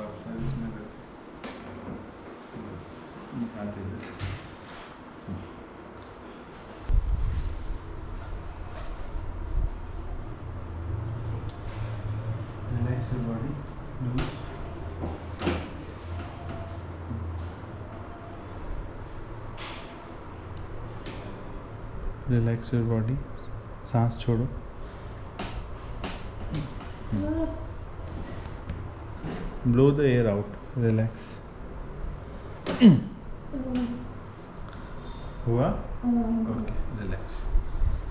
आप सर्विस में गए निकालते थे relax your body loose relax your body सांस छोड़ो blow the air out relax हुआ okay relax